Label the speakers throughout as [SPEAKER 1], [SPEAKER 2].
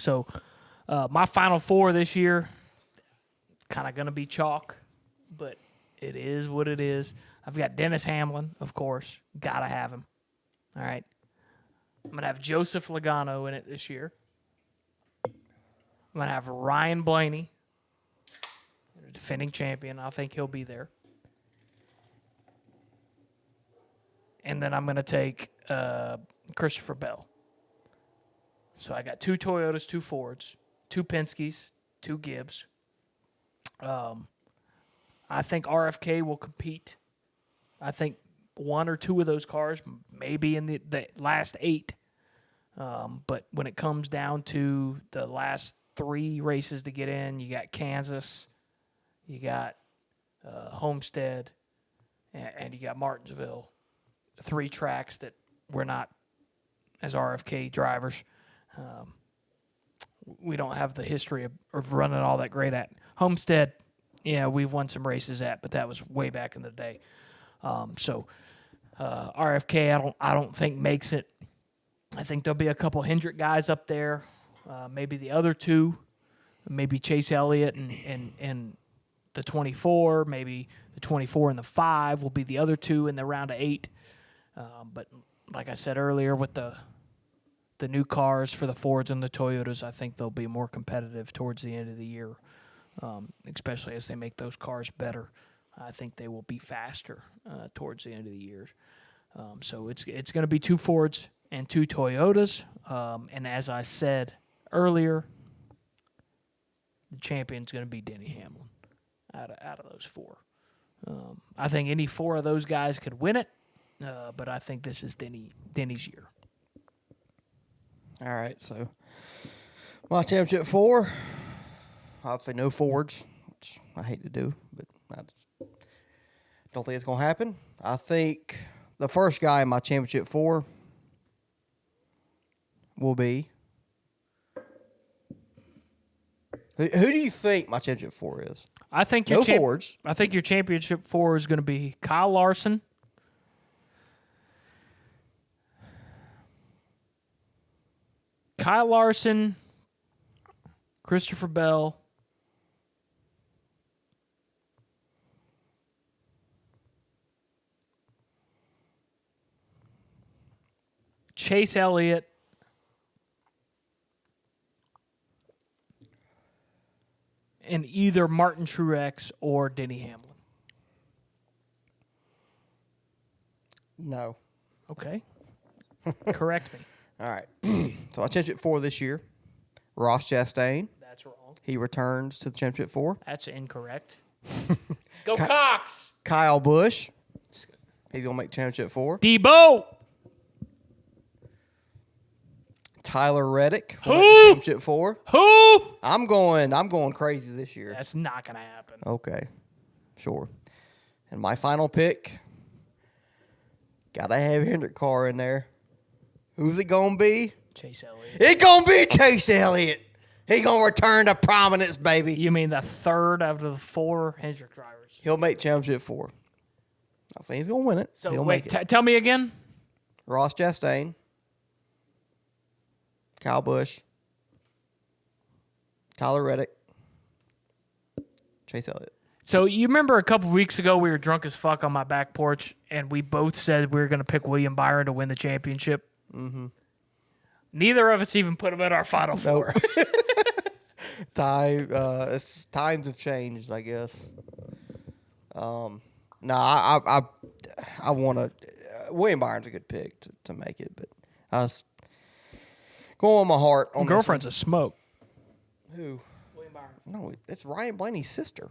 [SPEAKER 1] So my Final Four this year, kind of going to be chalk, but it is what it is. I've got Dennis Hamlin, of course. Got to have him. All right. I'm going to have Joseph Logano in it this year. I'm going to have Ryan Blaney, defending champion. I think he'll be there. And then I'm going to take Christopher Bell. So I got 2 Toyotas, 2 Fords, 2 Penske's, 2 Gibbs. I think RFK will compete. I think 1 or 2 of those cars, maybe in the last 8. But when it comes down to the last 3 races to get in, you got Kansas, you got Homestead, and you got Martinsville. 3 tracks that we're not, as RFK drivers, we don't have the history of running all that great at. Homestead, yeah, we've won some races at, but that was way back in the day. So RFK, I don't think makes it. I think there'll be a couple Hendrick guys up there, maybe the other 2, maybe Chase Elliott and the 24, maybe the 24 and the 5 will be the other 2 in the round of 8. But like I said earlier, with the new cars for the Fords and the Toyotas, I think they'll be more competitive towards the end of the year, especially as they make those cars better. I think they will be faster towards the end of the year. So it's going to be 2 Fords and 2 Toyotas. And as I said earlier, the champion's going to be Denny Hamlin out of those 4. I think any 4 of those guys could win it. But I think this is Denny's year.
[SPEAKER 2] All right, so my championship 4, obviously no Fords, which I hate to do, but I just don't think it's going to happen. I think the first guy in my championship 4 will be... Who do you think my championship 4 is?
[SPEAKER 1] I think
[SPEAKER 2] Fords.
[SPEAKER 1] I think your championship 4 is going to be Kyle Larson, Christopher Bell, Chase Elliott, and either Martin Truex or Denny Hamlin.
[SPEAKER 2] No.
[SPEAKER 1] Okay. Correct me.
[SPEAKER 2] All right. So I championship 4 this year. Ross Chastain.
[SPEAKER 1] That's wrong.
[SPEAKER 2] He returns to the championship 4.
[SPEAKER 1] That's incorrect. Go Cox!
[SPEAKER 2] Kyle Busch. He's going to make championship 4.
[SPEAKER 1] Debo!
[SPEAKER 2] Tyler Reddick.
[SPEAKER 1] Who?
[SPEAKER 2] Championship 4.
[SPEAKER 1] Who?
[SPEAKER 2] I'm going crazy this year.
[SPEAKER 1] That's not going to happen.
[SPEAKER 2] Okay. Sure. And my final pick. Got to have Hendrick car in there. Who's it going to be?
[SPEAKER 1] Chase Elliott.
[SPEAKER 2] It's going to be Chase Elliott. He going to return to prominence, baby.
[SPEAKER 1] You mean the third out of the 4 Hendrick drivers?
[SPEAKER 2] He'll make championship 4. I think he's going to win it.
[SPEAKER 1] So
[SPEAKER 2] He'll
[SPEAKER 1] wait,
[SPEAKER 2] make it.
[SPEAKER 1] tell me again.
[SPEAKER 2] Ross Chastain. Kyle Busch. Tyler Reddick. Chase Elliott.
[SPEAKER 1] So you remember a couple weeks ago we were drunk as fuck on my back porch, and we both said we were going to pick William Byron to win the championship? Mm-hmm. Neither of us even put him in our Final Four.
[SPEAKER 2] Times have changed, I guess. No, I want to. William Byron's a good pick to make it, but I was going on my heart. On
[SPEAKER 1] Girlfriend's a smoke.
[SPEAKER 2] Who?
[SPEAKER 1] William Byron.
[SPEAKER 2] No, it's Ryan Blaney's sister.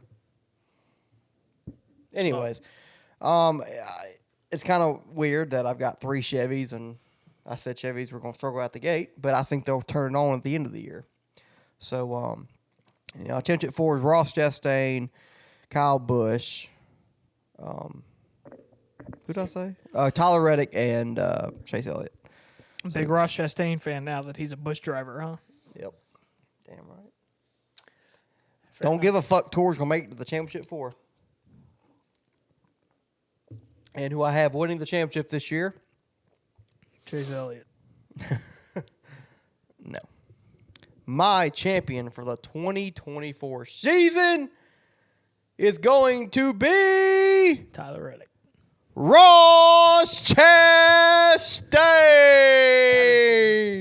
[SPEAKER 2] Anyways, it's kind of weird that I've got 3 Chevys, and I said Chevys were going to struggle out the gate, but I think they'll turn it on at the end of the year. So, championship 4 is Ross Chastain, Kyle Busch. Who did I say? Tyler Reddick and Chase Elliott.
[SPEAKER 1] Big Ross Chastain fan now that he's a Busch driver, huh?
[SPEAKER 2] Yep. Damn right. Don't give a fuck. Tour's going to make it to the championship 4. And who I have winning the championship this year?
[SPEAKER 1] Chase Elliott.
[SPEAKER 2] No. my champion for the 2024 season is going to be
[SPEAKER 1] Tyler Reddick.
[SPEAKER 2] Ross Chastain.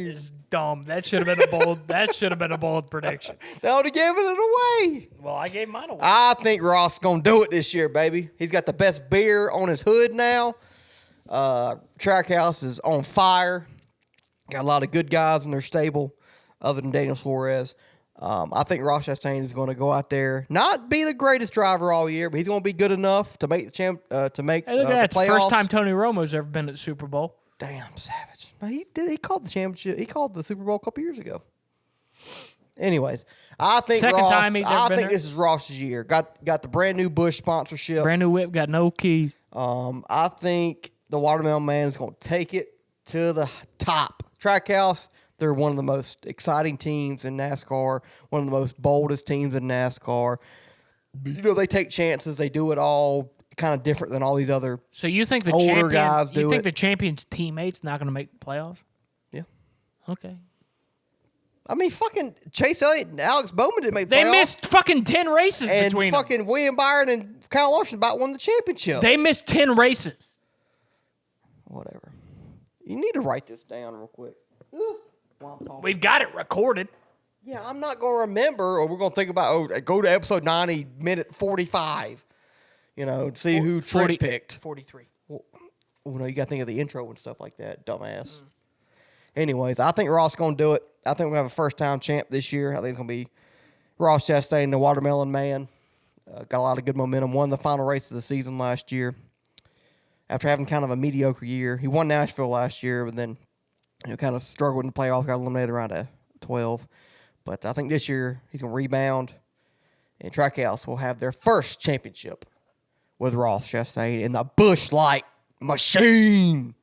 [SPEAKER 1] It's dumb. That should have been a bold. That should have been a bold prediction.
[SPEAKER 2] That would have given it away.
[SPEAKER 1] Well, I gave mine away.
[SPEAKER 2] I think Ross is going to do it this year, baby. He's got the best beer on his hood now. Trackhouse is on fire. Got a lot of good guys in their stable other than Daniel Suarez. I think Ross Chastain is going to go out there, not be the greatest driver all year, but he's going to be good enough to make the
[SPEAKER 1] Hey, look at that.
[SPEAKER 2] the
[SPEAKER 1] It's the
[SPEAKER 2] playoffs.
[SPEAKER 1] first time Tony Romo's ever been at the Super Bowl.
[SPEAKER 2] Damn, savage. No, he did. He called the championship. He called the Super Bowl a couple years ago. Anyways, I think
[SPEAKER 1] Second
[SPEAKER 2] Ross,
[SPEAKER 1] time he's ever
[SPEAKER 2] I
[SPEAKER 1] been
[SPEAKER 2] think
[SPEAKER 1] there.
[SPEAKER 2] this is Ross's year. Got the brand new Busch sponsorship.
[SPEAKER 1] Brand new whip, got no keys.
[SPEAKER 2] I think the Watermelon Man is going to take it to the top. Trackhouse, they're one of the most exciting teams in NASCAR, one of the most boldest teams in NASCAR. You know, they take chances. They do it all kind of different than all these other.
[SPEAKER 1] So you think the
[SPEAKER 2] Older
[SPEAKER 1] champion?
[SPEAKER 2] guys do
[SPEAKER 1] you think
[SPEAKER 2] it.
[SPEAKER 1] the champion's teammates not going to make the playoffs?
[SPEAKER 2] Yeah.
[SPEAKER 1] Okay.
[SPEAKER 2] I mean, fucking Chase Elliott and Alex Bowman didn't make the
[SPEAKER 1] They
[SPEAKER 2] playoffs.
[SPEAKER 1] missed fucking 10 races
[SPEAKER 2] And
[SPEAKER 1] between them.
[SPEAKER 2] fucking William Byron and Kyle Larson about won the championship.
[SPEAKER 1] They missed 10 races.
[SPEAKER 2] Whatever. You need to write this down real quick. While I'm talking.
[SPEAKER 1] We've got it recorded.
[SPEAKER 2] Yeah, I'm not going to remember, or we're going to think about, go to episode 90, minute 45, you know, and see who Trent picked.
[SPEAKER 1] 43.
[SPEAKER 2] Well, no, you got to think of the intro and stuff like that, dumbass. Anyways, I think Ross is going to do it. I think we're going to have a first-time champ this year. I think it's going to be Ross Chastain, the Watermelon Man. Got a lot of good momentum. Won the final race of the season last year. After having kind of a mediocre year. He won Nashville last year, but then kind of struggled in the playoffs, got eliminated around 12. But I think this year he's going to rebound, and Trackhouse will have their first championship with Ross Chastain in the Busch Light machine.